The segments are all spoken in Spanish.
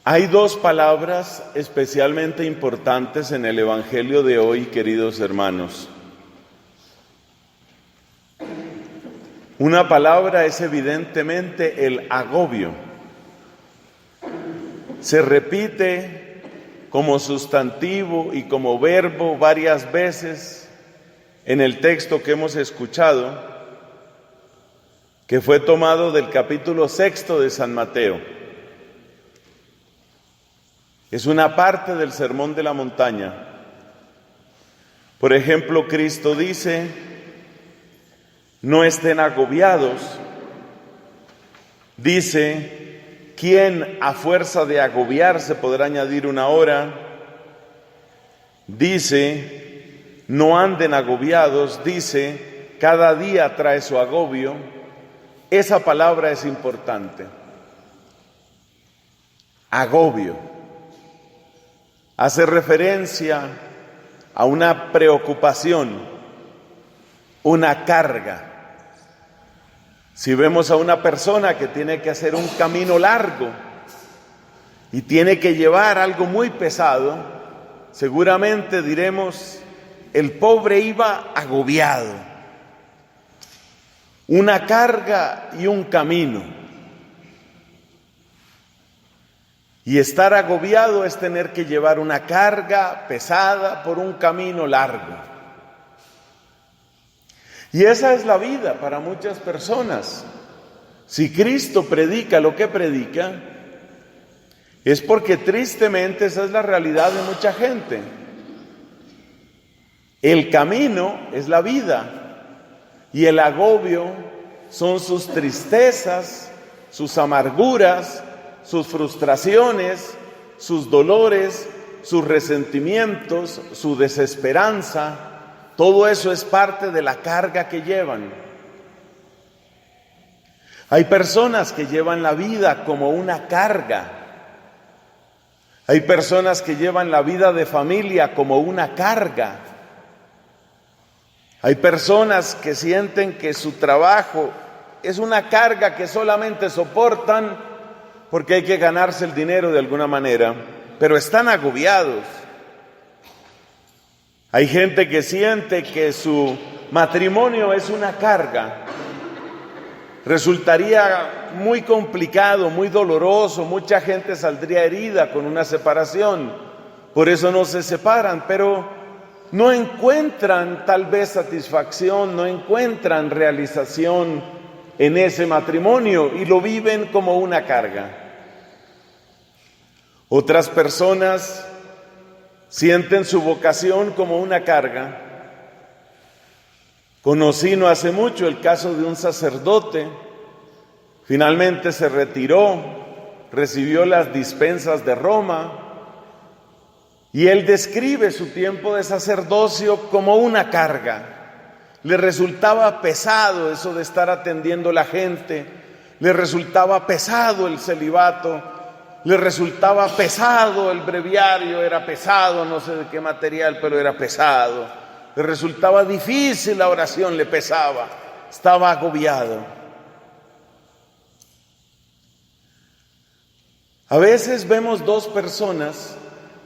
Hay dos palabras especialmente importantes en el Evangelio de hoy, queridos hermanos. Una palabra es evidentemente el agobio. Se repite como sustantivo y como verbo varias veces en el texto que hemos escuchado, que fue tomado del capítulo 6 de San Mateo. Es una parte del Sermón de la Montaña. Por ejemplo, Cristo dice: no estén agobiados. Dice: ¿quién a fuerza de agobiarse podrá añadir una hora? Dice: no anden agobiados. Dice: cada día trae su agobio. Esa palabra es importante. Agobio. Hace referencia a una preocupación, una carga. Si vemos a una persona que tiene que hacer un camino largo y tiene que llevar algo muy pesado, seguramente diremos: el pobre iba agobiado. Una carga y un camino. Y estar agobiado es tener que llevar una carga pesada por un camino largo. Y esa es la vida para muchas personas. Si Cristo predica lo que predica, es porque tristemente esa es la realidad de mucha gente. El camino es la vida y el agobio son sus tristezas, sus amarguras, sus frustraciones, sus dolores, sus resentimientos, su desesperanza. Todo eso es parte de la carga que llevan. Hay personas que llevan la vida como una carga. Hay personas que llevan la vida de familia como una carga. Hay personas que sienten que su trabajo es una carga que solamente soportan porque hay que ganarse el dinero de alguna manera, pero están agobiados. Hay gente que siente que su matrimonio es una carga. Resultaría muy complicado, muy doloroso, mucha gente saldría herida con una separación, por eso no se separan, pero no encuentran tal vez satisfacción, no encuentran realización en ese matrimonio y lo viven como una carga. Otras personas sienten su vocación como una carga. Conocí no hace mucho el caso de un sacerdote. Finalmente se retiró, recibió las dispensas de Roma y él describe su tiempo de sacerdocio como una carga. Le resultaba pesado eso de estar atendiendo a la gente, le resultaba pesado el celibato, le resultaba pesado el breviario, era pesado, no sé de qué material, pero era pesado. Le resultaba difícil la oración, le pesaba, estaba agobiado. A veces vemos dos personas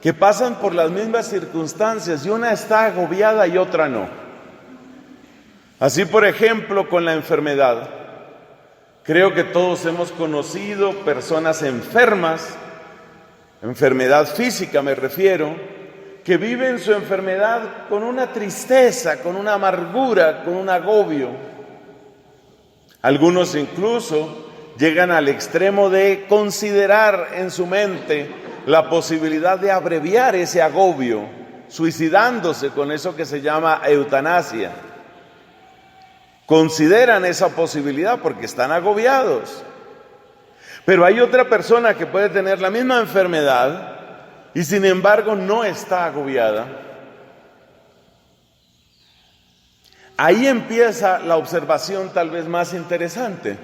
que pasan por las mismas circunstancias y una está agobiada y otra no. Así, por ejemplo, con la enfermedad. Creo que todos hemos conocido personas enfermas, enfermedad física me refiero, que viven su enfermedad con una tristeza, con una amargura, con un agobio. Algunos incluso llegan al extremo de considerar en su mente la posibilidad de abreviar ese agobio, suicidándose con eso que se llama eutanasia. Consideran esa posibilidad porque están agobiados. Pero hay otra persona que puede tener la misma enfermedad y sin embargo no está agobiada. Ahí empieza la observación tal vez más interesante.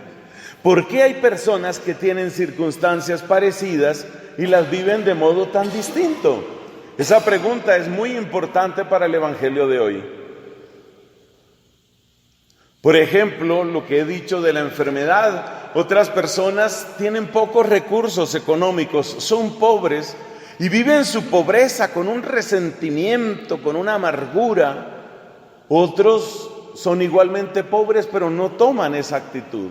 ¿Por qué hay personas que tienen circunstancias parecidas y las viven de modo tan distinto? Esa pregunta es muy importante para el Evangelio de hoy. Por ejemplo, lo que he dicho de la enfermedad, otras personas tienen pocos recursos económicos, son pobres y viven su pobreza con un resentimiento, con una amargura. Otros son igualmente pobres, pero no toman esa actitud.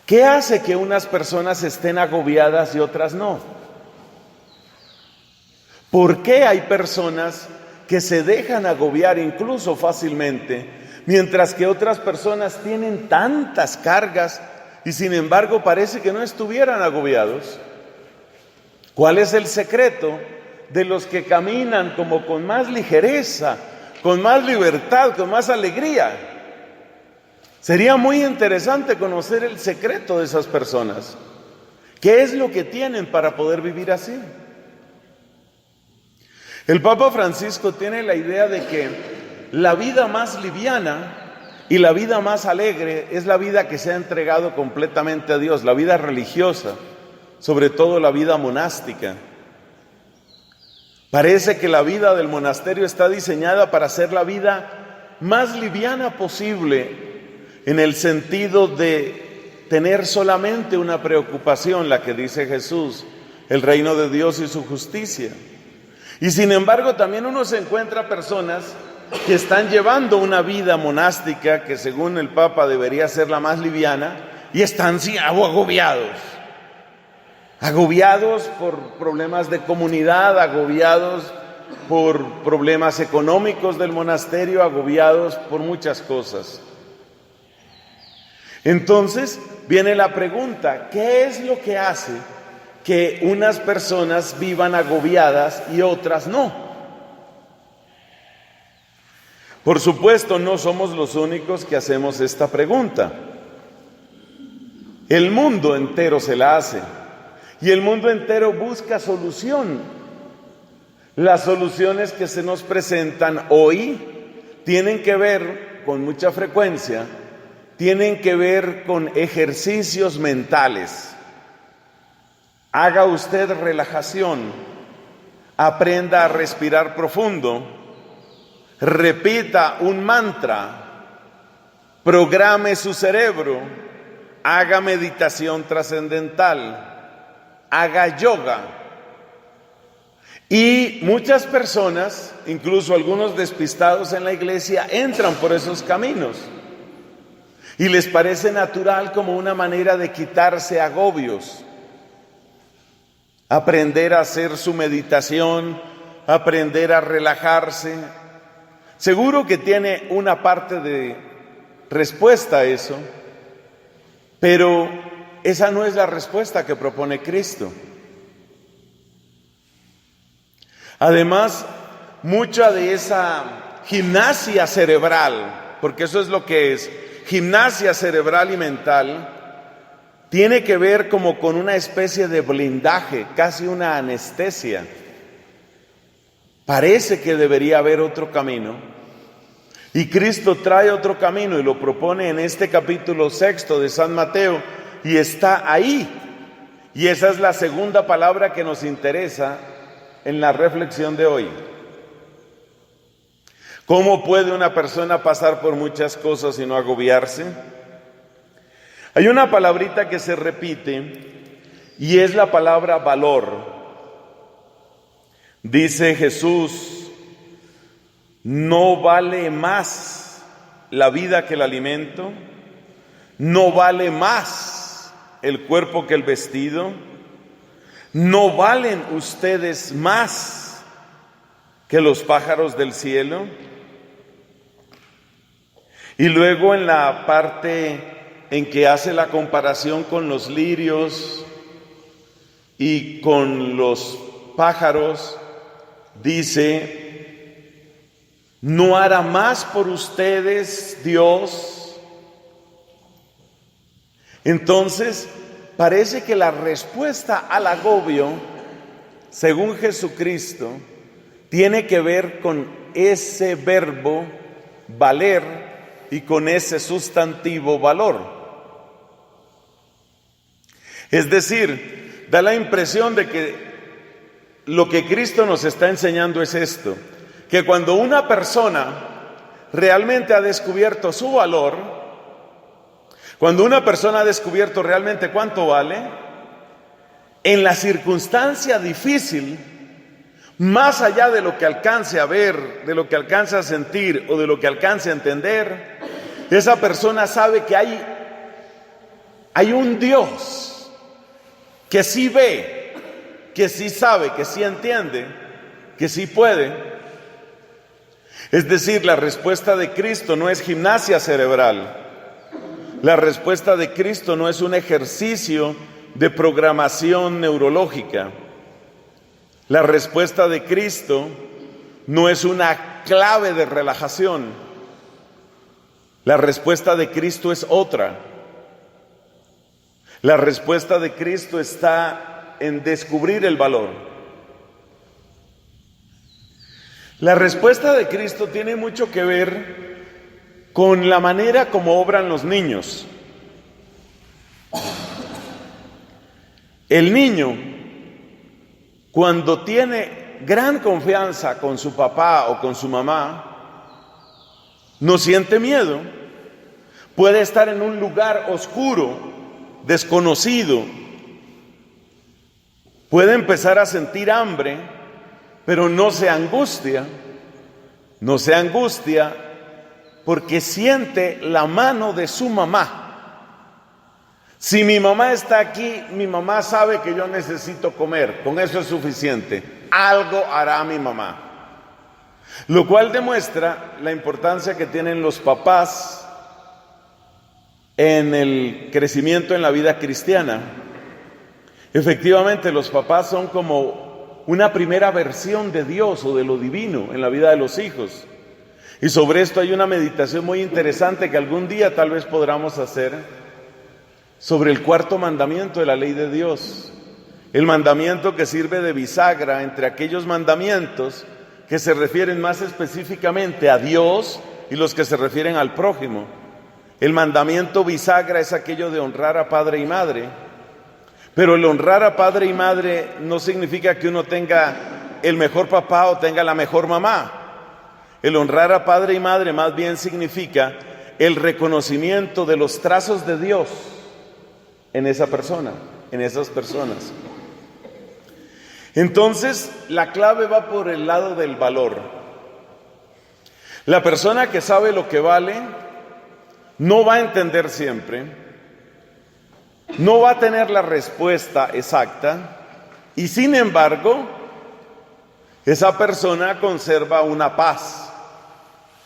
¿Qué hace que unas personas estén agobiadas y otras no? ¿Por qué hay personas que se dejan agobiar incluso fácilmente, mientras que otras personas tienen tantas cargas y sin embargo parece que no estuvieran agobiados? ¿Cuál es el secreto de los que caminan como con más ligereza, con más libertad, con más alegría? Sería muy interesante conocer el secreto de esas personas. ¿Qué es lo que tienen para poder vivir así? El Papa Francisco tiene la idea de que la vida más liviana y la vida más alegre es la vida que se ha entregado completamente a Dios, la vida religiosa, sobre todo la vida monástica. Parece que la vida del monasterio está diseñada para ser la vida más liviana posible, en el sentido de tener solamente una preocupación, la que dice Jesús, el reino de Dios y su justicia. Y sin embargo también uno se encuentra personas que están llevando una vida monástica que según el Papa debería ser la más liviana y están agobiados por problemas de comunidad, agobiados por problemas económicos del monasterio, agobiados por muchas cosas. Entonces viene la pregunta, ¿qué es lo que hace que unas personas vivan agobiadas y otras no? Por supuesto, no somos los únicos que hacemos esta pregunta. El mundo entero se la hace y el mundo entero busca solución. Las soluciones que se nos presentan hoy tienen que ver con mucha frecuencia, tienen que ver con ejercicios mentales. Haga usted relajación, aprenda a respirar profundo, repita un mantra, programe su cerebro, haga meditación trascendental, haga yoga. Y muchas personas, incluso algunos despistados en la iglesia, entran por esos caminos y les parece natural como una manera de quitarse agobios. Aprender a hacer su meditación, aprender a relajarse. Seguro que tiene una parte de respuesta a eso, pero esa no es la respuesta que propone Cristo. Además, mucha de esa gimnasia cerebral, porque eso es lo que es, gimnasia cerebral y mental, tiene que ver como con una especie de blindaje, casi una anestesia. Parece que debería haber otro camino. Y Cristo trae otro camino y lo propone en este capítulo 6 de San Mateo y está ahí. Y esa es la segunda palabra que nos interesa en la reflexión de hoy. ¿Cómo puede una persona pasar por muchas cosas y no agobiarse? Hay una palabrita que se repite y es la palabra valor. Dice Jesús, no vale más la vida que el alimento, no vale más el cuerpo que el vestido, no valen ustedes más que los pájaros del cielo. Y luego en la parte en que hace la comparación con los lirios y con los pájaros, dice, ¿no hará más por ustedes Dios? Entonces, parece que la respuesta al agobio, según Jesucristo, tiene que ver con ese verbo valer y con ese sustantivo valor. Es decir, da la impresión de que lo que Cristo nos está enseñando es esto, que cuando una persona realmente ha descubierto su valor, Cuando una persona ha descubierto realmente cuánto vale, en la circunstancia difícil, más allá de lo que alcance a ver, de lo que alcance a sentir o de lo que alcance a entender, esa persona sabe que hay un Dios que sí ve, que sí sabe, que sí entiende, que sí puede. Es decir, la respuesta de Cristo no es gimnasia cerebral. La respuesta de Cristo no es un ejercicio de programación neurológica. La respuesta de Cristo no es una clave de relajación. La respuesta de Cristo es otra. La respuesta de Cristo está en descubrir el valor. La respuesta de Cristo tiene mucho que ver con la manera como obran los niños. El niño, cuando tiene gran confianza con su papá o con su mamá, no siente miedo. Puede estar en un lugar oscuro, desconocido. Puede empezar a sentir hambre, pero no se angustia. No se angustia porque siente la mano de su mamá. Si mi mamá está aquí, mi mamá sabe que yo necesito comer, con eso es suficiente. Algo hará mi mamá. Lo cual demuestra la importancia que tienen los papás en el crecimiento en la vida cristiana. Efectivamente, los papás son como una primera versión de Dios o de lo divino en la vida de los hijos. Y sobre esto hay una meditación muy interesante que algún día tal vez podamos hacer sobre el cuarto mandamiento de la ley de Dios. El mandamiento que sirve de bisagra entre aquellos mandamientos que se refieren más específicamente a Dios y los que se refieren al prójimo. El mandamiento bisagra es aquello de honrar a padre y madre. Pero el honrar a padre y madre no significa que uno tenga el mejor papá o tenga la mejor mamá. El honrar a padre y madre más bien significa el reconocimiento de los trazos de Dios en esa persona, en esas personas. Entonces, la clave va por el lado del valor. La persona que sabe lo que vale no va a entender siempre, no va a tener la respuesta exacta y sin embargo, esa persona conserva una paz.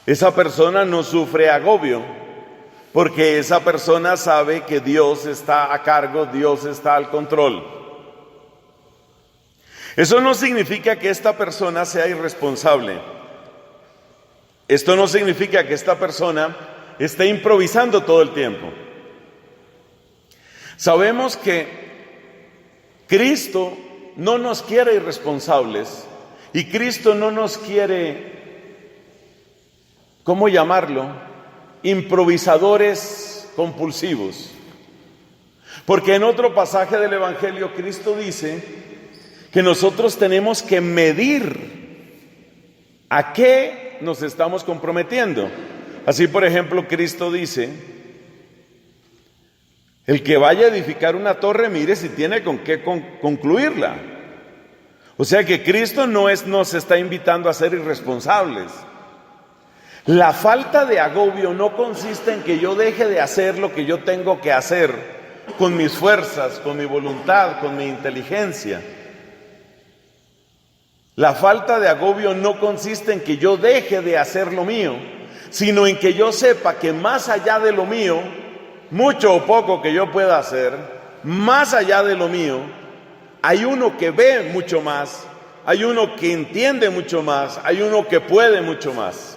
Esa persona no sufre agobio, porque esa persona sabe que Dios está a cargo, Dios está al control. Eso no significa que esta persona sea irresponsable. Esto no significa que esta persona esté improvisando todo el tiempo. Sabemos que Cristo no nos quiere irresponsables y Cristo no nos quiere, ¿cómo llamarlo?, improvisadores compulsivos. Porque en otro pasaje del Evangelio Cristo dice que nosotros tenemos que medir a qué nos estamos comprometiendo. Así, por ejemplo, Cristo dice: el que vaya a edificar una torre, mire si tiene con qué concluirla. O sea que Cristo no nos está invitando a ser irresponsables. La falta de agobio no consiste en que yo deje de hacer lo que yo tengo que hacer con mis fuerzas, con mi voluntad, con mi inteligencia. La falta de agobio no consiste en que yo deje de hacer lo mío, sino en que yo sepa que más allá de lo mío, mucho o poco que yo pueda hacer, más allá de lo mío, hay uno que ve mucho más, hay uno que entiende mucho más, hay uno que puede mucho más.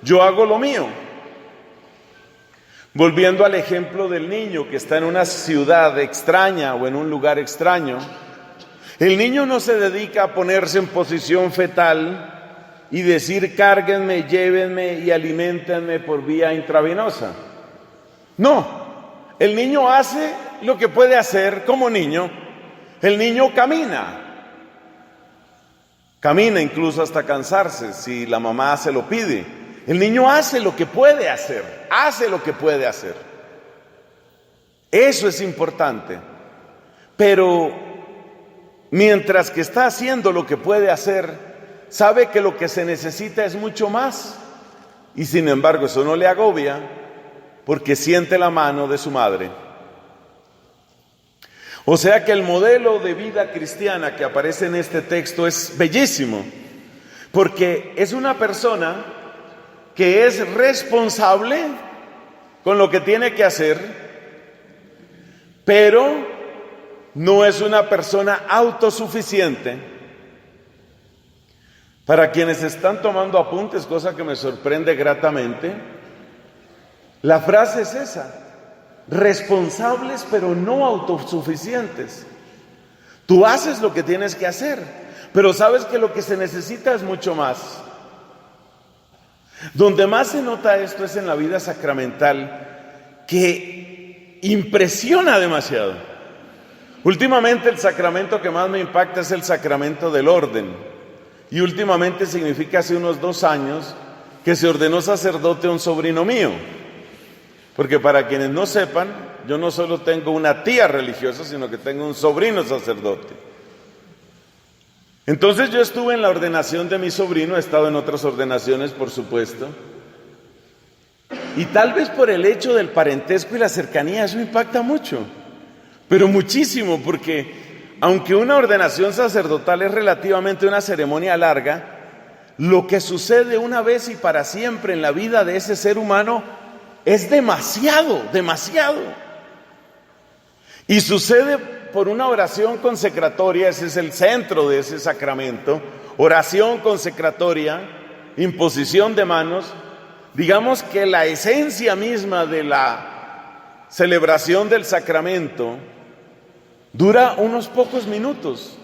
Yo hago lo mío. Volviendo al ejemplo del niño que está en una ciudad extraña o en un lugar extraño, el niño no se dedica a ponerse en posición fetal y decir: cárguenme, llévenme y aliméntenme por vía intravenosa. No, el niño hace lo que puede hacer como niño. El niño camina incluso hasta cansarse si la mamá se lo pide. El niño hace lo que puede hacer, Eso es importante. Pero mientras que está haciendo lo que puede hacer, sabe que lo que se necesita es mucho más. Y sin embargo eso no le agobia porque siente la mano de su madre. O sea que el modelo de vida cristiana que aparece en este texto es bellísimo, porque es una persona que es responsable con lo que tiene que hacer, pero no es una persona autosuficiente. Para quienes están tomando apuntes, cosa que me sorprende gratamente, la frase es esa: responsables pero no autosuficientes. Tú haces lo que tienes que hacer, pero sabes que lo que se necesita es mucho más. Donde más se nota esto es en la vida sacramental, que impresiona demasiado. Últimamente el sacramento que más me impacta es el sacramento del orden. Y últimamente significa hace unos 2 años que se ordenó sacerdote un sobrino mío. Porque para quienes no sepan, yo no solo tengo una tía religiosa, sino que tengo un sobrino sacerdote. Entonces yo estuve en la ordenación de mi sobrino, he estado en otras ordenaciones, por supuesto. Y tal vez por el hecho del parentesco y la cercanía, eso impacta mucho. Pero muchísimo, porque aunque una ordenación sacerdotal es relativamente una ceremonia larga, lo que sucede una vez y para siempre en la vida de ese ser humano es demasiado, demasiado. Y sucede por una oración consecratoria, ese es el centro de ese sacramento, oración consecratoria, imposición de manos. Digamos que la esencia misma de la celebración del sacramento dura unos pocos minutos.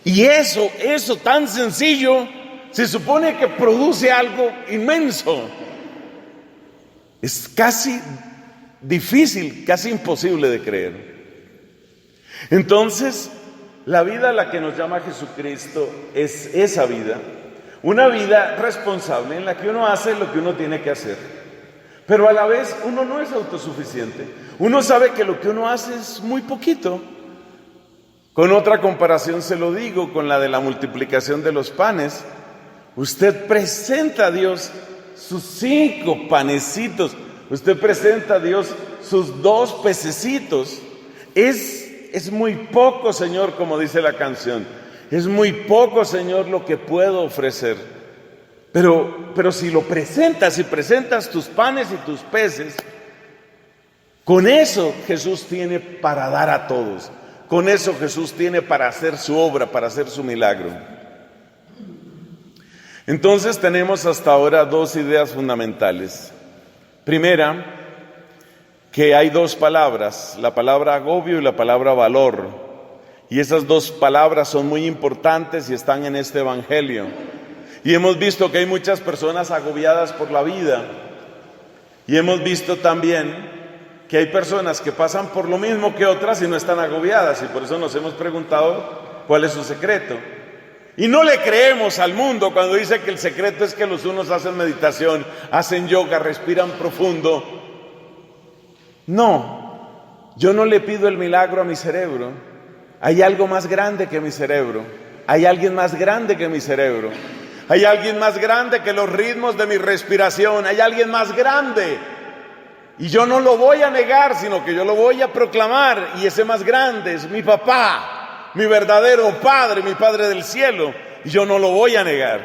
Y eso tan sencillo, se supone que produce algo inmenso. Es casi difícil, casi imposible de creer. Entonces, la vida a la que nos llama Jesucristo es esa vida, una vida responsable en la que uno hace lo que uno tiene que hacer, pero a la vez uno no es autosuficiente. Uno sabe que lo que uno hace es muy poquito. Con otra comparación se lo digo, con la de la multiplicación de los panes. Usted presenta a Dios sus 5 panecitos, usted presenta a Dios sus 2 pececitos. Es muy poco, Señor, como dice la canción. Es muy poco, Señor, lo que puedo ofrecer. Pero si lo presentas, si presentas tus panes y tus peces, con eso Jesús tiene para dar a todos. Con eso Jesús tiene para hacer su obra, para hacer su milagro. Entonces tenemos hasta ahora 2 ideas fundamentales. Primera, que hay 2 palabras, la palabra agobio y la palabra valor. Y esas 2 palabras son muy importantes y están en este evangelio. Y hemos visto que hay muchas personas agobiadas por la vida. Y hemos visto también que hay personas que pasan por lo mismo que otras y no están agobiadas. Y por eso nos hemos preguntado cuál es su secreto. Y no le creemos al mundo cuando dice que el secreto es que los unos hacen meditación, hacen yoga, respiran profundo. No, yo no le pido el milagro a mi cerebro. Hay algo más grande que mi cerebro. Hay alguien más grande que mi cerebro. Hay alguien más grande que los ritmos de mi respiración. Hay alguien más grande. Y yo no lo voy a negar, sino que yo lo voy a proclamar. Y ese más grande es mi papá, mi verdadero Padre, mi Padre del cielo. Y yo no lo voy a negar.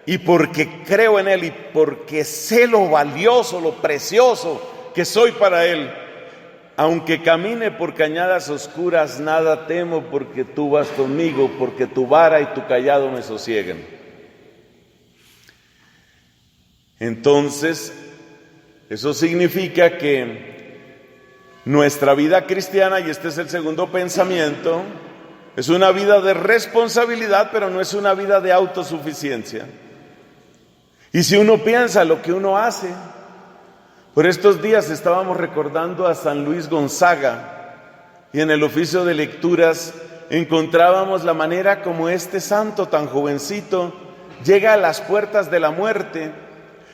Y porque creo en Él y porque sé lo valioso, lo precioso que soy para Él, aunque camine por cañadas oscuras, nada temo porque tú vas conmigo, porque tu vara y tu cayado me sosiegan. Entonces, eso significa que nuestra vida cristiana, y este es el segundo pensamiento, es una vida de responsabilidad, pero no es una vida de autosuficiencia. Y si uno piensa lo que uno hace, por estos días estábamos recordando a San Luis Gonzaga y en el oficio de lecturas encontrábamos la manera como este santo tan jovencito llega a las puertas de la muerte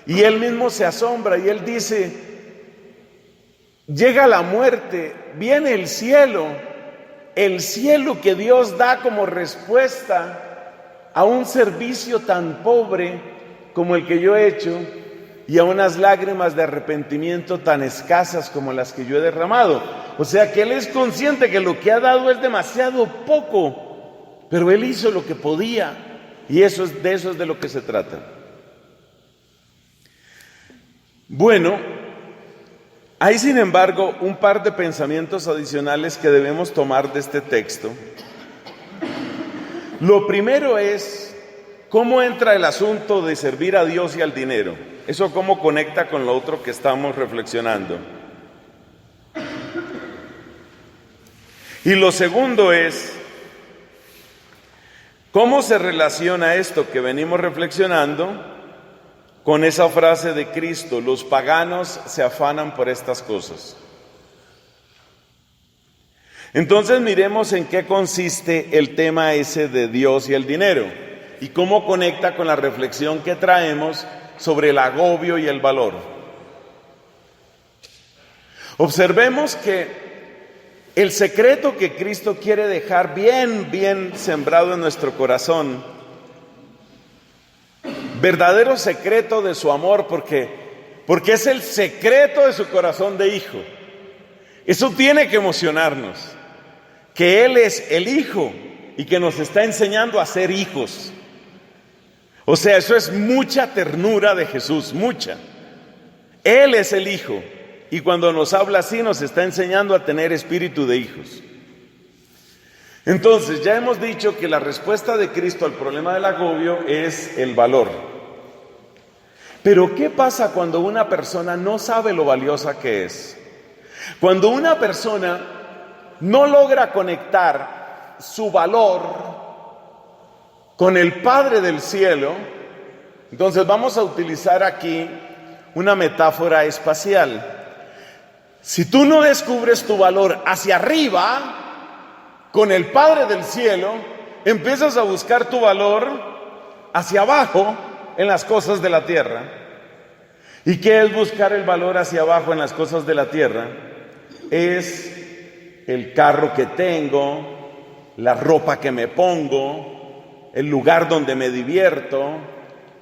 y él mismo se asombra y él dice: llega la muerte, viene el cielo que Dios da como respuesta a un servicio tan pobre como el que yo he hecho y a unas lágrimas de arrepentimiento tan escasas como las que yo he derramado. O sea que Él es consciente que lo que ha dado es demasiado poco, pero Él hizo lo que podía y eso es de lo que se trata. Bueno, hay sin embargo un par de pensamientos adicionales que debemos tomar de este texto. Lo primero es cómo entra el asunto de servir a Dios y al dinero. Eso cómo conecta con lo otro que estamos reflexionando. Y lo segundo es cómo se relaciona esto que venimos reflexionando con esa frase de Cristo: los paganos se afanan por estas cosas. Entonces miremos en qué consiste el tema ese de Dios y el dinero y cómo conecta con la reflexión que traemos sobre el agobio y el valor. Observemos que el secreto que Cristo quiere dejar bien sembrado en nuestro corazón, verdadero secreto de su amor, porque es el secreto de su corazón de hijo. Eso tiene que emocionarnos, que Él es el Hijo y que nos está enseñando a ser hijos. O sea, eso es mucha ternura de Jesús, mucha. Él es el Hijo y cuando nos habla así nos está enseñando a tener espíritu de hijos. Entonces, ya hemos dicho que la respuesta de Cristo al problema del agobio es el valor. Pero ¿qué pasa cuando una persona no sabe lo valiosa que es? Cuando una persona no logra conectar su valor con el Padre del cielo, entonces vamos a utilizar aquí una metáfora espacial. Si tú no descubres tu valor hacia arriba, con el Padre del cielo, empiezas a buscar tu valor hacia abajo en las cosas de la tierra. ¿Y qué es buscar el valor hacia abajo en las cosas de la tierra? Es el carro que tengo, la ropa que me pongo, el lugar donde me divierto,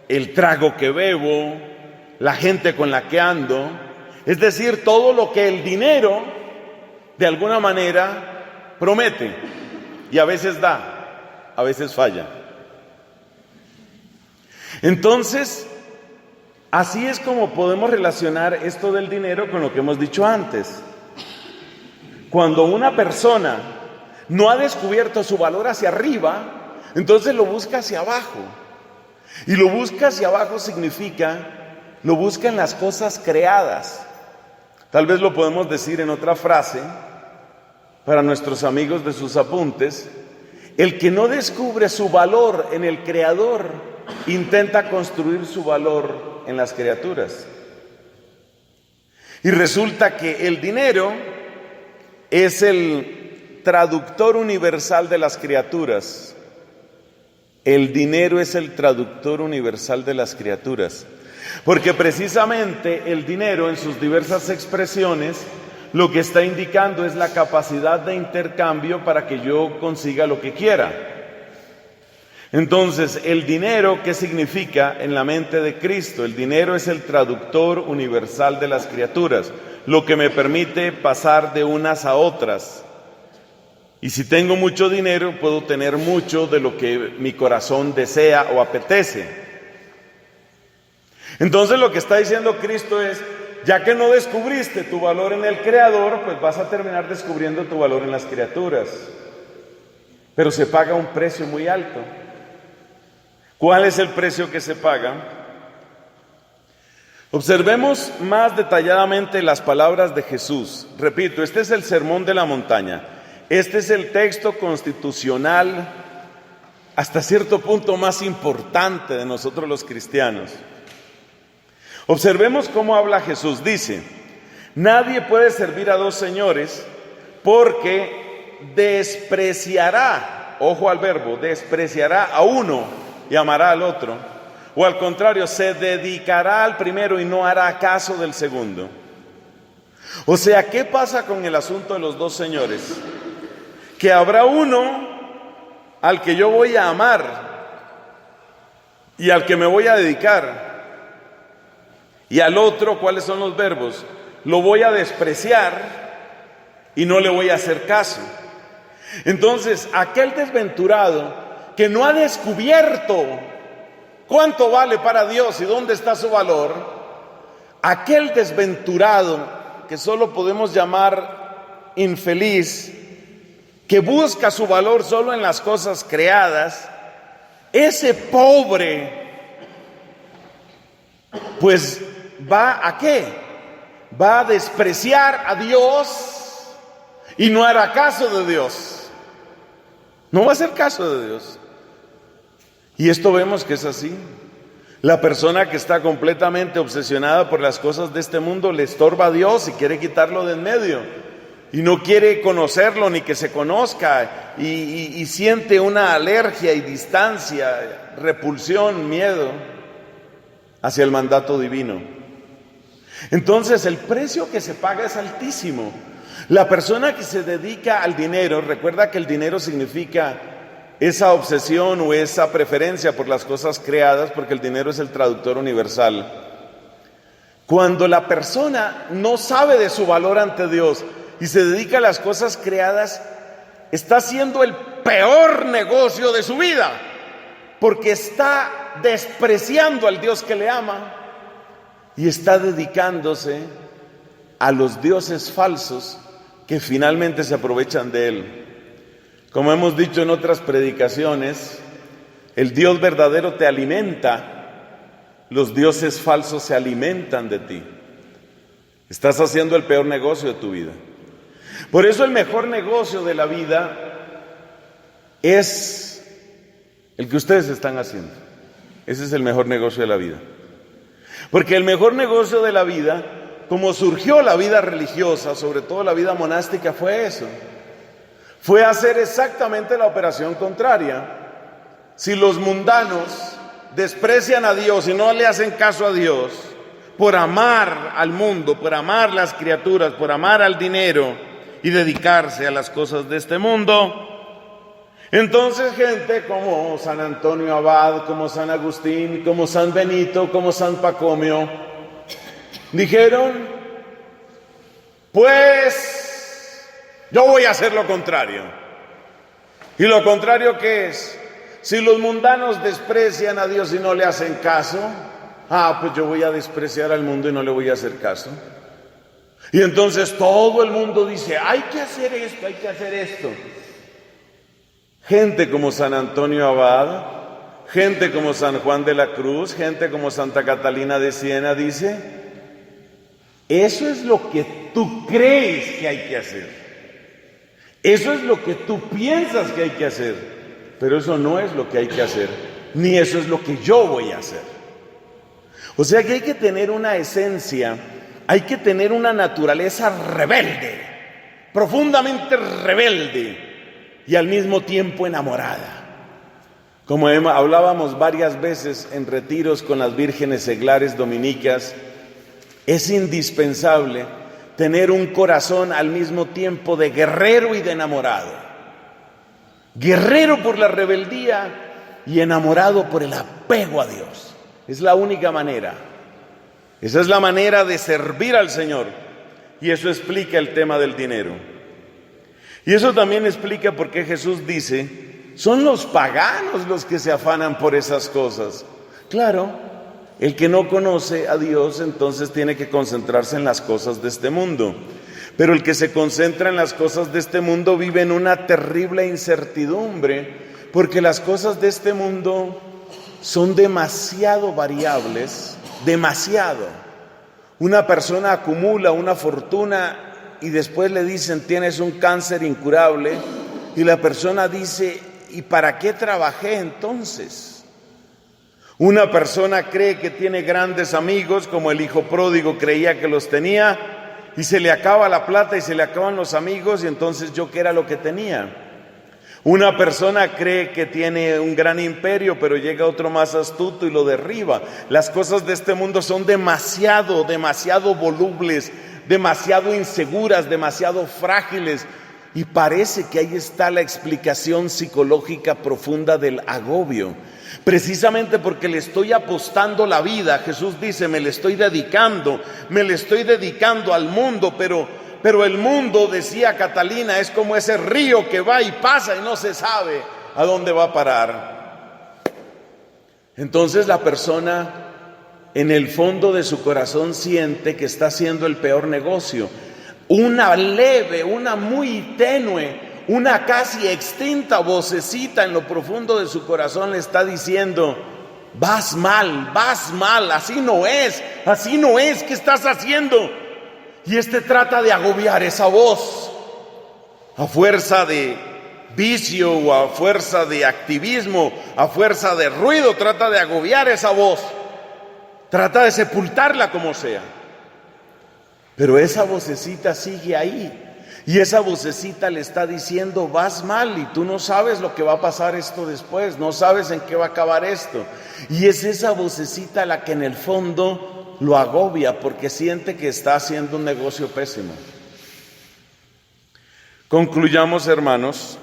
el trago que bebo, la gente con la que ando. Es decir, todo lo que el dinero de alguna manera promete y a veces da, a veces falla. Entonces, así es como podemos relacionar esto del dinero con lo que hemos dicho antes. Cuando una persona no ha descubierto su valor hacia arriba, entonces lo busca hacia abajo. Y lo busca hacia abajo significa, lo busca en las cosas creadas. Tal vez lo podemos decir en otra frase, para nuestros amigos de sus apuntes: el que no descubre su valor en el Creador, intenta construir su valor en las criaturas. Y resulta que el dinero es el traductor universal de las criaturas. El dinero es el traductor universal de las criaturas. Porque precisamente el dinero en sus diversas expresiones lo que está indicando es la capacidad de intercambio para que yo consiga lo que quiera. Entonces, el dinero, ¿qué significa en la mente de Cristo? El dinero es el traductor universal de las criaturas, lo que me permite pasar de unas a otras. Y si tengo mucho dinero, puedo tener mucho de lo que mi corazón desea o apetece. Entonces lo que está diciendo Cristo es: ya que no descubriste tu valor en el Creador, pues vas a terminar descubriendo tu valor en las criaturas. Pero se paga un precio muy alto. ¿Cuál es el precio que se paga? Observemos más detalladamente las palabras de Jesús. Repito, este es el Sermón de la Montaña. Este es el texto constitucional, hasta cierto punto más importante de nosotros los cristianos. Observemos cómo habla Jesús. Dice: nadie puede servir a dos señores, porque despreciará, ojo al verbo, despreciará a uno y amará al otro, o al contrario, se dedicará al primero y no hará caso del segundo. O sea, ¿qué pasa con el asunto de los dos señores? Que habrá uno al que yo voy a amar y al que me voy a dedicar, y al otro, ¿cuáles son los verbos? Lo voy a despreciar y no le voy a hacer caso. Entonces, aquel desventurado que no ha descubierto cuánto vale para Dios y dónde está su valor, aquel desventurado que solo podemos llamar infeliz, que busca su valor solo en las cosas creadas, ese pobre, pues va a ¿qué? Va a despreciar a Dios y no hará caso de Dios. No va a hacer caso de Dios. Y esto vemos que es así. La persona que está completamente obsesionada por las cosas de este mundo le estorba a Dios y quiere quitarlo de en medio. Y no quiere conocerlo ni que se conozca. Y siente una alergia y distancia, repulsión, miedo hacia el mandato divino. Entonces el precio que se paga es altísimo. La persona que se dedica al dinero, recuerda que el dinero significa esa obsesión o esa preferencia por las cosas creadas, porque el dinero es el traductor universal. Cuando la persona no sabe de su valor ante Dios y se dedica a las cosas creadas, está haciendo el peor negocio de su vida, porque está despreciando al Dios que le ama y está dedicándose a los dioses falsos que finalmente se aprovechan de él. Como hemos dicho en otras predicaciones, el Dios verdadero te alimenta, los dioses falsos se alimentan de ti. Estás haciendo el peor negocio de tu vida. Por eso el mejor negocio de la vida es el que ustedes están haciendo. Ese es el mejor negocio de la vida. Porque el mejor negocio de la vida, como surgió la vida religiosa, sobre todo la vida monástica, fue eso. Fue hacer exactamente la operación contraria. Si los mundanos desprecian a Dios y no le hacen caso a Dios, por amar al mundo, por amar las criaturas, por amar al dinero y dedicarse a las cosas de este mundo, entonces gente como San Antonio Abad, como San Agustín, como San Benito, como San Pacomio, dijeron, pues yo voy a hacer lo contrario. ¿Y lo contrario qué es? Si los mundanos desprecian a Dios y no le hacen caso, pues yo voy a despreciar al mundo y no le voy a hacer caso. Y entonces todo el mundo dice, hay que hacer esto, hay que hacer esto. Gente como San Antonio Abad, gente como San Juan de la Cruz, gente como Santa Catalina de Siena dice, eso es lo que tú crees que hay que hacer. Eso es lo que tú piensas que hay que hacer, pero eso no es lo que hay que hacer, ni eso es lo que yo voy a hacer. O sea que hay que tener una esencia, hay que tener una naturaleza rebelde, profundamente rebelde y al mismo tiempo enamorada. Como hablábamos varias veces en retiros con las vírgenes seglares dominicas, es indispensable tener un corazón al mismo tiempo de guerrero y de enamorado. Guerrero por la rebeldía y enamorado por el apego a Dios. Es la única manera. Esa es la manera de servir al Señor. Y eso explica el tema del dinero. Y eso también explica por qué Jesús dice, son los paganos los que se afanan por esas cosas. Claro, el que no conoce a Dios entonces tiene que concentrarse en las cosas de este mundo. Pero el que se concentra en las cosas de este mundo vive en una terrible incertidumbre, porque las cosas de este mundo son demasiado variables, demasiado. Una persona acumula una fortuna y después le dicen tienes un cáncer incurable y la persona dice ¿y para qué trabajé entonces? Una persona cree que tiene grandes amigos, como el hijo pródigo creía que los tenía, y se le acaba la plata y se le acaban los amigos, y entonces ¿yo qué era lo que tenía? Una persona cree que tiene un gran imperio, pero llega otro más astuto y lo derriba. Las cosas de este mundo son demasiado volubles, demasiado inseguras, demasiado frágiles. Y parece que ahí está la explicación psicológica profunda del agobio. Precisamente porque le estoy apostando la vida, Jesús dice, me le estoy dedicando al mundo, pero el mundo, decía Catalina, es como ese río que va y pasa y no se sabe a dónde va a parar. Entonces la persona en el fondo de su corazón siente que está haciendo el peor negocio. Una leve, una muy tenue, una casi extinta vocecita en lo profundo de su corazón le está diciendo: vas mal, así no es, ¿qué estás haciendo? Y trata de agobiar esa voz, a fuerza de vicio o a fuerza de activismo, a fuerza de ruido, trata de agobiar esa voz, trata de sepultarla como sea. Pero esa vocecita sigue ahí. Y esa vocecita le está diciendo: vas mal y tú no sabes lo que va a pasar esto después, no sabes en qué va a acabar esto. Y es esa vocecita la que en el fondo lo agobia porque siente que está haciendo un negocio pésimo. Concluyamos, hermanos,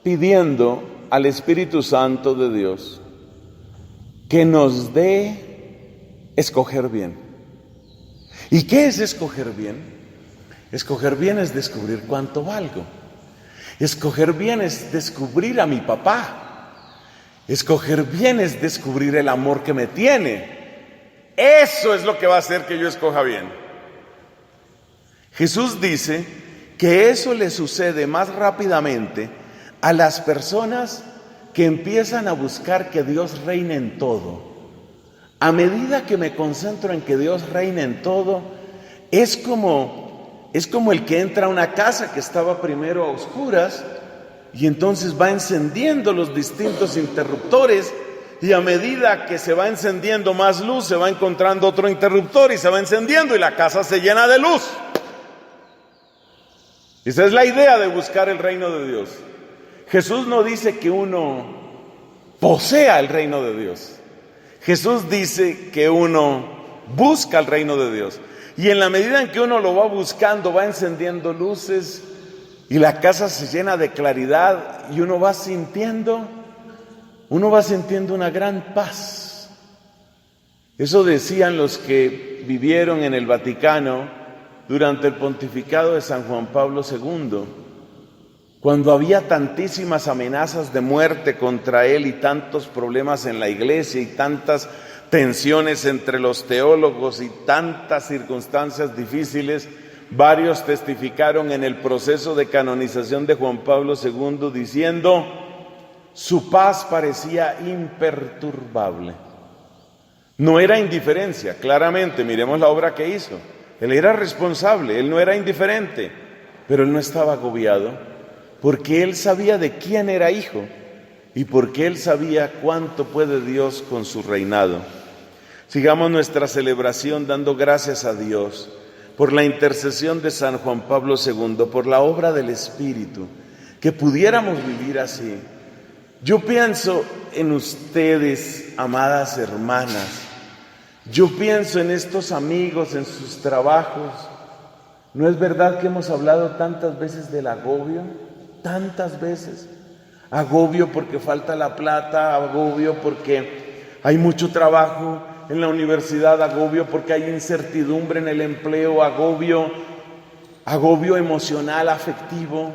pidiendo al Espíritu Santo de Dios que nos dé escoger bien. ¿Y qué es escoger bien? Escoger bien es descubrir cuánto valgo. Escoger bien es descubrir a mi papá. Escoger bien es descubrir el amor que me tiene. Eso es lo que va a hacer que yo escoja bien. Jesús dice que eso le sucede más rápidamente a las personas que empiezan a buscar que Dios reine en todo. A medida que me concentro en que Dios reine en todo, es como el que entra a una casa que estaba primero a oscuras y entonces va encendiendo los distintos interruptores, y a medida que se va encendiendo más luz, se va encontrando otro interruptor y se va encendiendo y la casa se llena de luz. Esa es la idea de buscar el reino de Dios. Jesús no dice que uno posea el reino de Dios. Jesús dice que uno busca el reino de Dios. Y en la medida en que uno lo va buscando, va encendiendo luces y la casa se llena de claridad y uno va sintiendo una gran paz. Eso decían los que vivieron en el Vaticano durante el pontificado de San Juan Pablo II, cuando había tantísimas amenazas de muerte contra él y tantos problemas en la iglesia y tantas tensiones entre los teólogos y tantas circunstancias difíciles. Varios testificaron en el proceso de canonización de Juan Pablo II diciendo: su paz parecía imperturbable. No era indiferencia, claramente, miremos la obra que hizo. Él era responsable, él no era indiferente, pero él no estaba agobiado, porque él sabía de quién era hijo y porque él sabía cuánto puede Dios con su reinado. Sigamos nuestra celebración dando gracias a Dios por la intercesión de San Juan Pablo II, por la obra del Espíritu, que pudiéramos vivir así. Yo pienso en ustedes, amadas hermanas. Yo pienso en estos amigos, en sus trabajos. ¿No es verdad que hemos hablado tantas veces del agobio? Tantas veces. Agobio porque falta la plata, agobio porque hay mucho trabajo en la universidad, agobio porque hay incertidumbre en el empleo, agobio emocional, afectivo.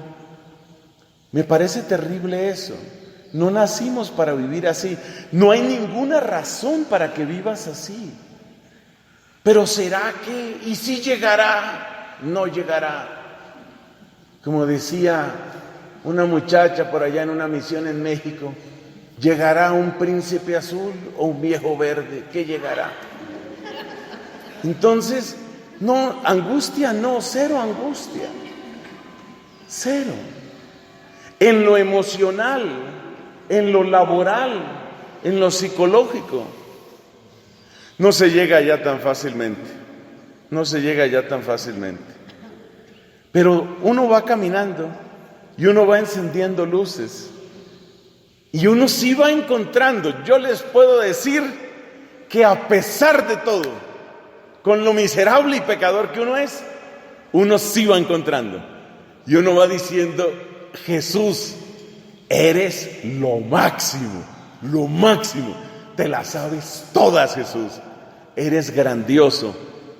Me parece terrible eso. No nacimos para vivir así. No hay ninguna razón para que vivas así. Pero ¿será que? ¿Y si llegará? No llegará. Como decía una muchacha por allá en una misión en México: ¿llegará un príncipe azul o un viejo verde? ¿Qué llegará? Entonces, no, angustia no, cero angustia. Cero. En lo emocional, en lo laboral, en lo psicológico, no se llega allá tan fácilmente. No se llega allá tan fácilmente. Pero uno va caminando y uno va encendiendo luces y uno sí va encontrando. Yo les puedo decir que a pesar de todo, con lo miserable y pecador que uno es, uno sí va encontrando. Y uno va diciendo, Jesús, eres lo máximo, te las sabes todas, Jesús. Eres grandioso.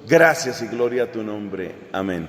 Gracias y gloria a tu nombre. Amén.